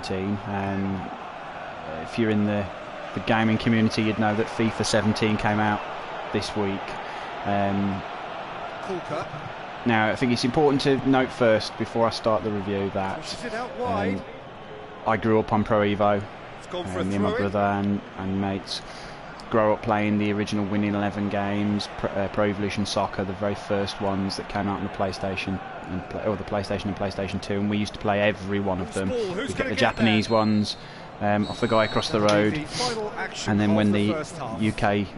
17. If you're in the gaming community, you'd know that FIFA 17 came out this week. Now, I think it's important to note first, before I start the review, that I grew up on Pro Evo. Me and my brother and mates grow up playing the original Winning 11 games, Pro Evolution Soccer, the very first ones that came out on the PlayStation, or the PlayStation and PlayStation 2, and we used to play every one of them. We'd get the Japanese ones off the guy across the road, and then when the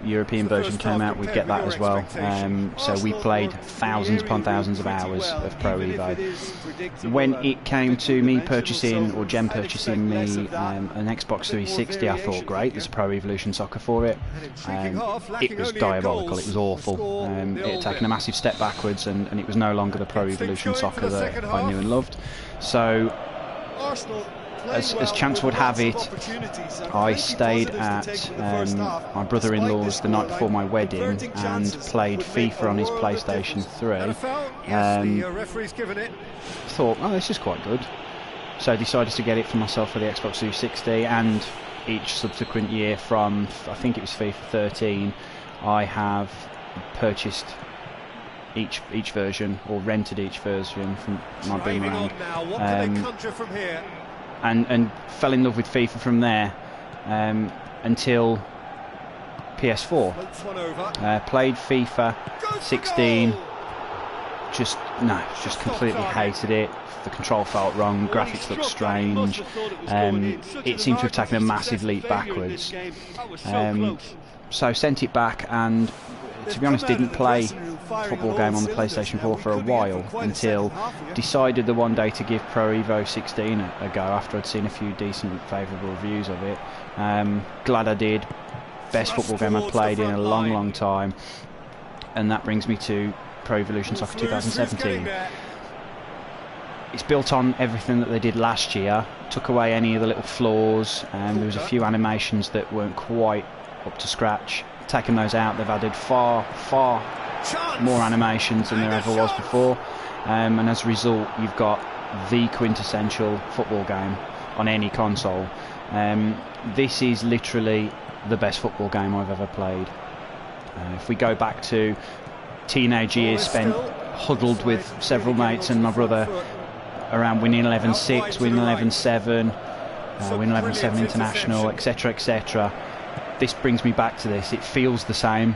European version came out, we'd get that as well. So we played thousands upon thousands of hours of Pro Evo. When it came to me purchasing, or Jem purchasing me an Xbox 360, I thought, great, there's a Pro Evolution Soccer for it. It was diabolical, it was awful. It had taken a massive step backwards, and it was no longer the Pro Evolution Soccer that I knew and loved. So as chance would have it, I stayed at my brother-in-law's the night before my wedding and played FIFA on his PlayStation 3. Thought, oh, this is quite good. So I decided to get it for myself for the Xbox 360, and each subsequent year from, I think it was FIFA 13, I have purchased each version, or rented each version from my boomerang. And fell in love with FIFA from there until PS4. Played FIFA 16, just completely hated it. The control felt wrong, graphics looked strange. It seemed to have taken a massive leap backwards. So sent it back, and to be honest, didn't play football game on the PlayStation 4 for a while, until decided the one day to give Pro Evo 16 a go after I'd seen a few decent, favourable reviews of it. Glad I did. Best football game I've played in a long time, and that brings me to Pro Evolution Soccer 2017. It's built on everything that they did last year, took away any of the little flaws, and there was a few animations that weren't quite up to scratch. Taken those out, they've added far more animations than there ever was before, and as a result you've got the quintessential football game on any console. This is literally the best football game I've ever played. If we go back to teenage years spent huddled with several mates and my brother around Winning 11-6, Winning 11-7, Winning 11-7 International, etc, etc, this brings me back to this. It feels the same,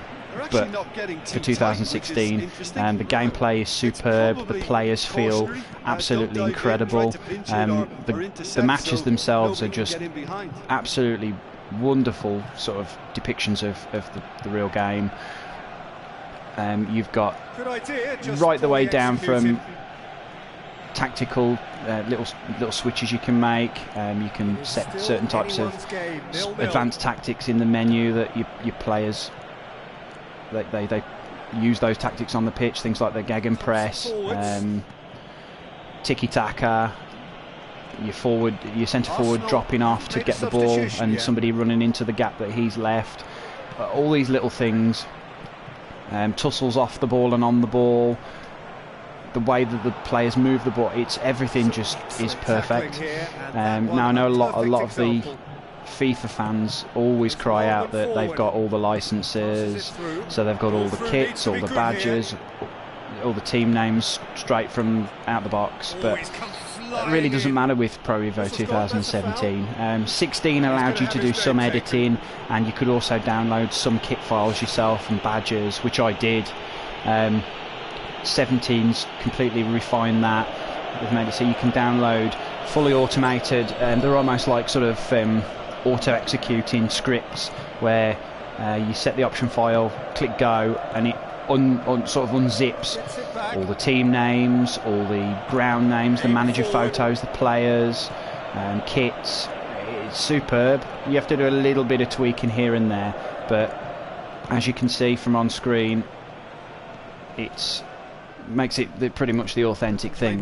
but for 2016, the gameplay is superb. The players feel absolutely incredible. The matches themselves are just absolutely wonderful sort of depictions of the real game. You've got right the way down from tactical little switches you can make. You can set certain types of advanced tactics in the menu that your players they use those tactics on the pitch. Things like the gegenpress, tiki-taka, your centre forward dropping off to get the ball and somebody running into the gap that he's left. All these little things, tussles off the ball and on the ball. The way that the players move the ball, everything just is perfect. Now I know a lot of the FIFA fans always cry out that they've got all the licenses, so they've got all the kits, all the badges, all the team names straight from out the box, but that really doesn't matter with Pro Evo 2017. 16 allowed you to do some editing, and you could also download some kit files yourself and badges, which I did. 17's completely refined that. They've made it so you can download fully automated, and they're almost like sort of auto-executing scripts where you set the option file, click go, and it sort of unzips all the team names, all the ground names, the manager photos, the players, kits. It's superb. You have to do a little bit of tweaking here and there, but as you can see from on screen, makes it pretty much the authentic thing.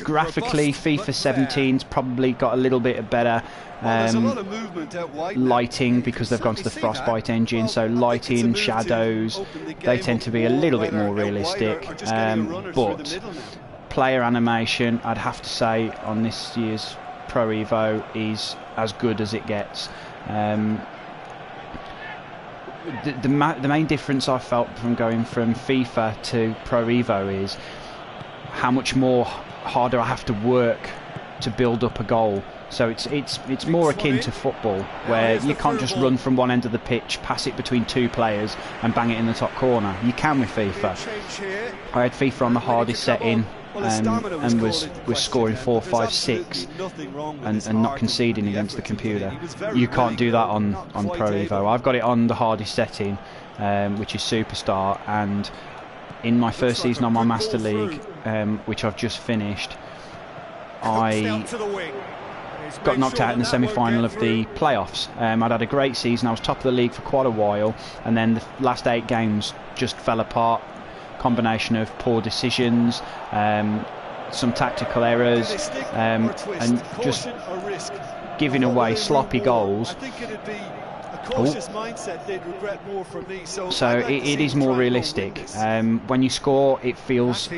Graphically, FIFA 17's probably got a little bit of better lighting because they've gone to the Frostbite engine, so lighting, shadows, they tend to be a little bit more realistic, but player animation, I'd have to say on this year's Pro Evo is as good as it gets. The main difference I felt from going from FIFA to Pro Evo is how much more harder I have to work to build up a goal. So it's more akin to football, where you can't just run from one end of the pitch, pass it between two players and bang it in the top corner. You can with FIFA. I had FIFA on the hardest setting and was scoring 4, 5, 6 and not conceding against the computer. You can't do that on Pro Evo. I've got it on the hardest setting, which is Superstar, and in my first season on my Master League, which I've just finished, I got knocked out in the semi-final of the playoffs. I'd had a great season. I was top of the league for quite a while, and then the last 8 games just fell apart. Combination of poor decisions, some tactical errors, and just giving away sloppy goals. So it is more realistic. When you score, it feels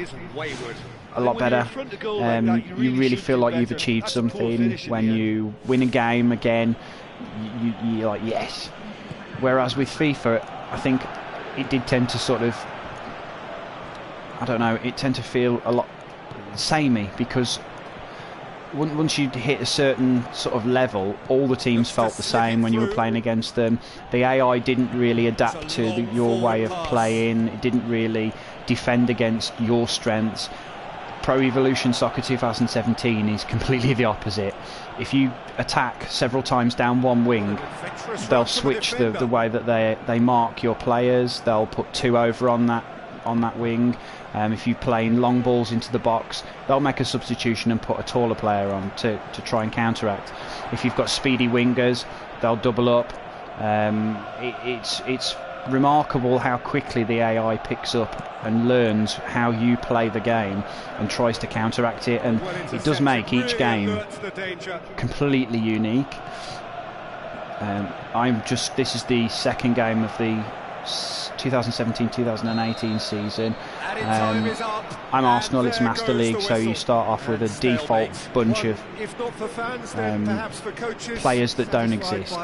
a lot better. You really feel like you've achieved something. When you win a game again, you're like, yes. Whereas with FIFA, I think it did tend to sort of, I don't know, it tend to feel a lot samey, because once you hit a certain sort of level, all the teams felt the same when you were playing against them. The AI didn't really adapt to your way of playing. It didn't really defend against your strengths. Pro Evolution Soccer 2017 is completely the opposite. If you attack several times down one wing, they'll switch the way that they mark your players. They'll put 2 over on that wing. If you play in long balls into the box, they'll make a substitution and put a taller player on to try and counteract. If you've got speedy wingers, they'll double up. It's remarkable how quickly the AI picks up and learns how you play the game and tries to counteract it, and it does make each game completely unique. This is the second game of the 2017-2018 season. I'm Arsenal, it's Master League, so you start off with a default bunch of players that don't exist,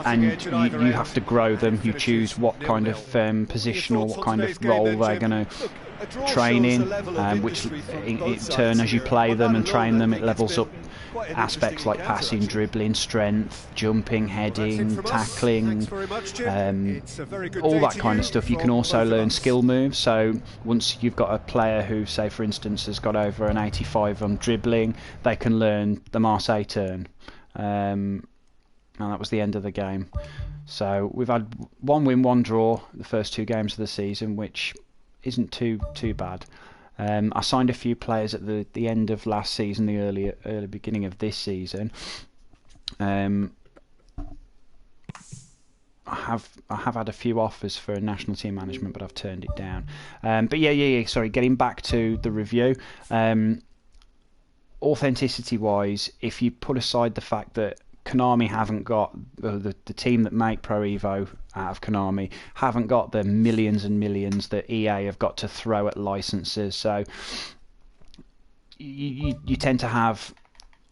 and you have to grow them. You choose what kind of position or what kind of role they're going to train in, which in turn, as you play them and train them, it levels up aspects like passing, dribbling, strength, jumping, heading, tackling, all that kind of stuff. You can also learn skill moves. So once you've got a player who, say for instance, has got over an 85 on dribbling, they can learn the Marseille turn, and that was the end of the game. So we've had 1 win, 1 draw the first 2 games of the season, which isn't too bad. I signed a few players at the end of last season, the early beginning of this season. I have had a few offers for national team management, but I've turned it down. But yeah. Sorry, getting back to the review. Authenticity wise, if you put aside the fact that Konami haven't got the team that make Pro Evo out of Konami haven't got the millions and millions that EA have got to throw at licenses, so you tend to have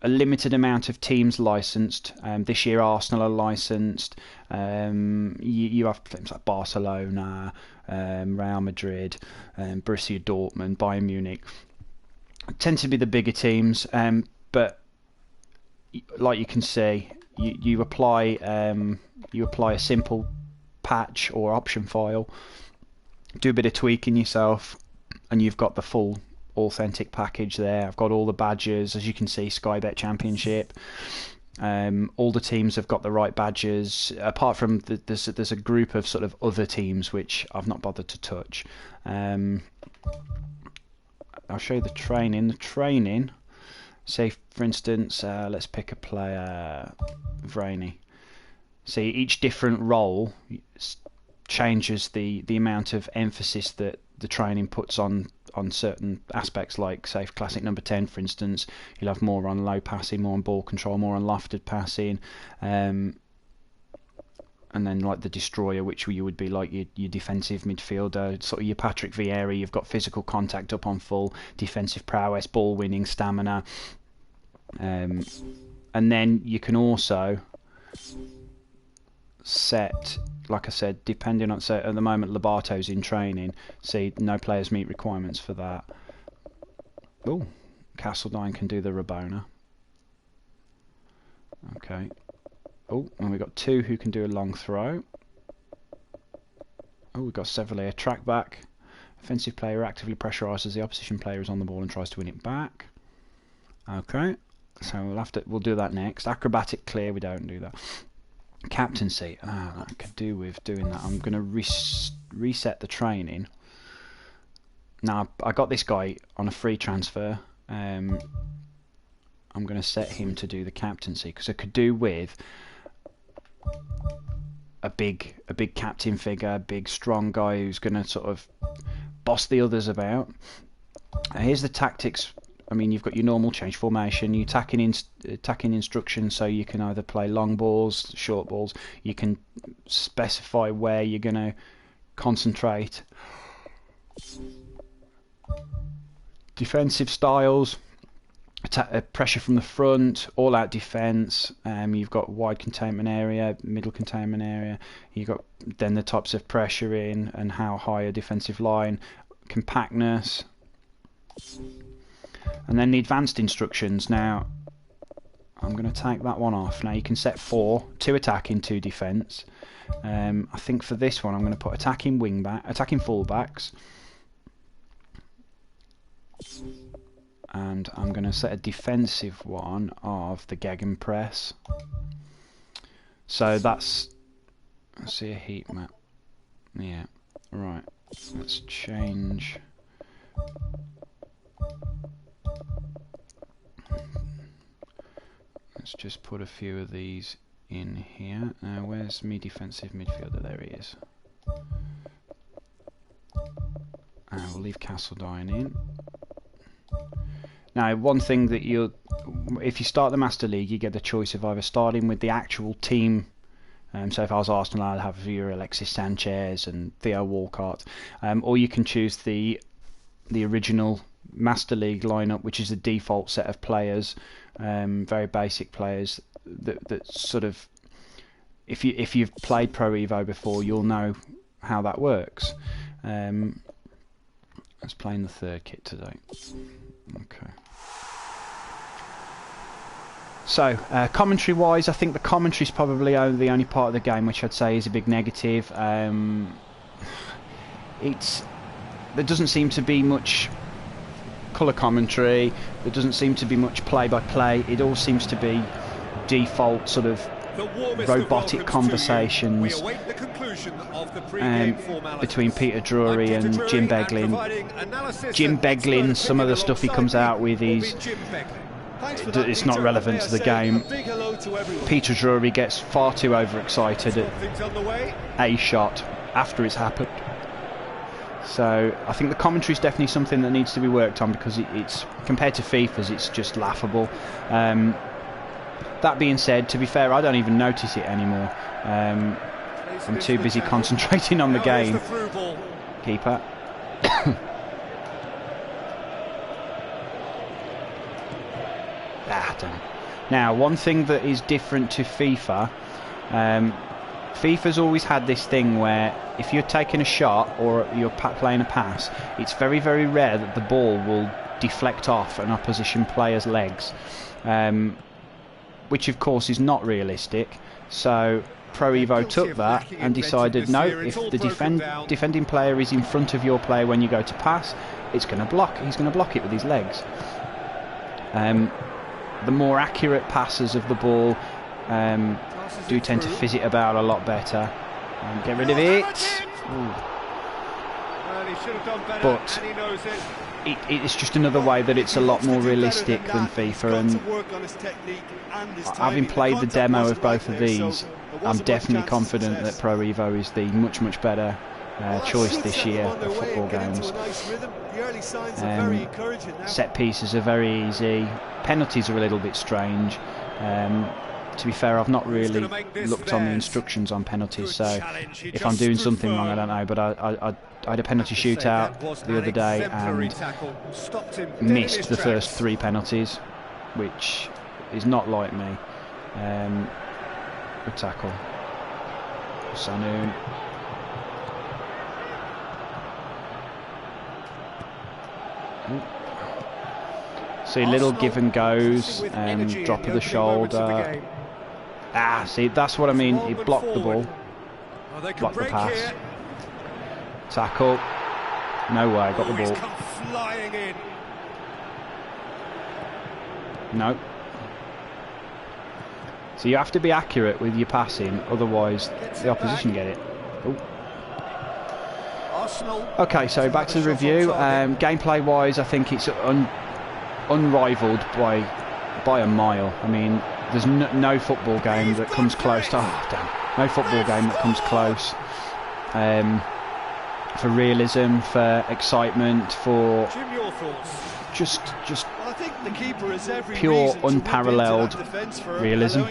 a limited amount of teams licensed. This year Arsenal are licensed. You have things like Barcelona, Real Madrid, Borussia Dortmund, Bayern Munich. Tend to be the bigger teams, but like you can see, you apply a simple patch or option file, do a bit of tweaking yourself, and you've got the full authentic package there. I've got all the badges, as you can see, Sky Bet Championship. All the teams have got the right badges, apart from there's a group of sort of other teams which I've not bothered to touch. I'll show you the training. Say, for instance, let's pick a player, Vraini. See, each different role changes the amount of emphasis that the training puts on certain aspects, like, say, for Classic number 10, for instance, you'll have more on low passing, more on ball control, more on lofted passing. and then like the destroyer, which you would be like your defensive midfielder, sort of your Patrick Vieira. You've got physical contact up on full, defensive prowess, ball winning, stamina, and then you can also set, like I said, depending on, so at the moment Lobato's in training, see no players meet requirements for that. Oh, Castledine can do the Rabona. Okay. Oh, and we've got 2 who can do a long throw. Oh, we've got several here. Track back. Offensive player actively pressurises the opposition player is on the ball and tries to win it back. Okay. So we'll do that next. Acrobatic clear, we don't do that. Captaincy. I could do with doing that. I'm going to reset the training. Now, I got this guy on a free transfer. I'm going to set him to do the captaincy, because I could do with a big captain figure, a big strong guy who's going to sort of boss the others about. Here's the tactics. I mean, you've got your normal change formation, your attacking instructions, so you can either play long balls, short balls. You can specify where you're going to concentrate. Defensive styles, pressure from the front, all-out defence. You've got wide containment area, middle containment area. You've got then the types of pressure in and how high a defensive line, compactness, and then the advanced instructions. Now, I'm going to take that one off. Now you can set 4, 2 attacking, 2 defence. I think for this one I'm going to put attacking fullbacks. And I'm going to set a defensive one of the Gegenpress. So that's, let's see a heat map. Yeah, right. Let's change. Let's just put a few of these in here. Where's me defensive midfielder? There he is. We'll leave Castledine in. Now, one thing that if you start the Master League, you get the choice of either starting with the actual team. So if I was Arsenal, I'd have your Alexis Sanchez and Theo Walcott, or you can choose the original Master League lineup, which is the default set of players, very basic players that sort of, if you've played Pro Evo before, you'll know how that works. Let's play in the 3rd kit today. Okay. So, commentary-wise, I think the commentary is probably the only part of the game which I'd say is a big negative. There doesn't seem to be much colour commentary. There doesn't seem to be much play-by-play. It all seems to be default sort of robotic conversations between Peter Drury and Jim Beglin. Jim Beglin, some of the stuff he comes out with it's not relevant to the game. Peter Drury gets far too overexcited at a shot after it's happened. So I think the commentary is definitely something that needs to be worked on, because it's compared to FIFA's, it's just laughable. That being said, to be fair, I don't even notice it anymore. I'm too busy concentrating on the game. Keeper. Damn. Now, one thing that is different to FIFA, FIFA's always had this thing where if you're taking a shot or you're playing a pass, it's very, very rare that the ball will deflect off an opposition player's legs, which of course is not realistic. So Pro Evo took that and decided, no, if the defending player is in front of your player when you go to pass, it's going to block. He's going to block it with his legs. The more accurate passers of the ball do tend to fizz it about a lot better. Get rid of it. But it's just another way that it's a lot more realistic than FIFA, and having played the demo of both of these, I'm definitely confident that Pro Evo is the much better choice this year of football games. Set pieces are very easy, penalties are a little bit strange, to be fair, I've not really looked on the instructions on penalties, so if I'm doing something wrong, I don't know. But I had a penalty shootout the other day and missed the first 3 penalties, which is not like me. Good tackle. Sanoon. See, little give and goes, drop of the shoulder. See, that's what I mean. He blocked the ball, blocked the pass. Tackle. No way, got the ball. No. So you have to be accurate with your passing, otherwise the opposition get it. Ooh. Okay, so back to the review. Gameplay wise, I think it's unrivaled by a mile. I mean, there's no football game that comes close to, no football game that comes close for realism, for excitement, for just pure unparalleled realism.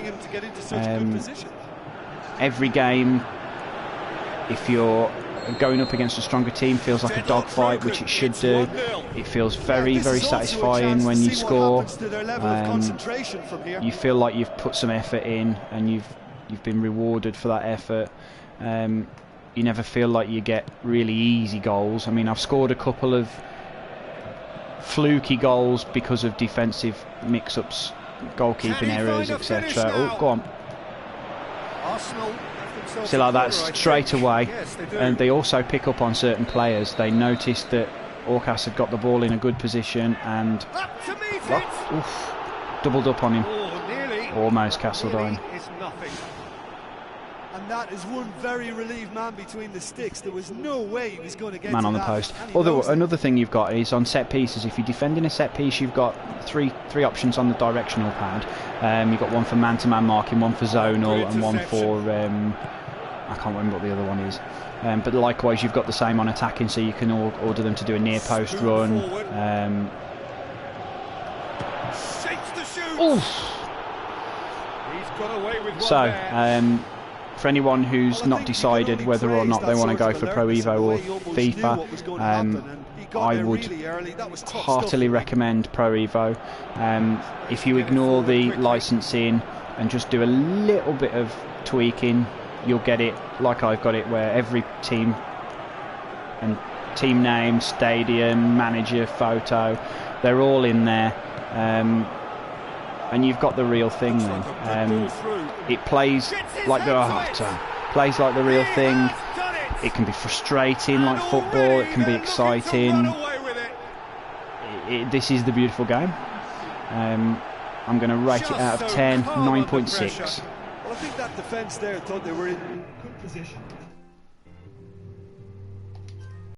Every game, if you're going up against a stronger team, feels like a dogfight, which it should do. It feels very, very satisfying when you score. You feel like you've put some effort in and you've been rewarded for that effort. You never feel like you get really easy goals. I mean, I've scored a couple of fluky goals because of defensive mix-ups, goalkeeping errors, etc. Oh, go on. See, like that straight away. And they also pick up on certain players. They noticed that Orcas had got the ball in a good position and doubled up on him. Almost Castledine. And that is one very relieved man between the sticks. There was no way he was going to get man on the post. Another thing you've got is on set pieces. If you're defending a set piece, you've got three options on the directional pad. You've got one for man-to-man marking, one for zonal, and one for I can't remember what the other one is. But likewise, you've got the same on attacking, so you can order them to do a near post run. So. For anyone who's not decided whether or not they want to go for Pro Evo or FIFA, I would heartily recommend Pro Evo. If you ignore the licensing and just do a little bit of tweaking, you'll get it like I've got it, where every team and team name, stadium, manager, photo, they're all in there. And you've got the real thing then. It plays like the real thing. It can be frustrating like football. It can be exciting. This is the beautiful game. I'm going to rate it out of 10, 9.6. Well, I think that defence there thought they were in good position.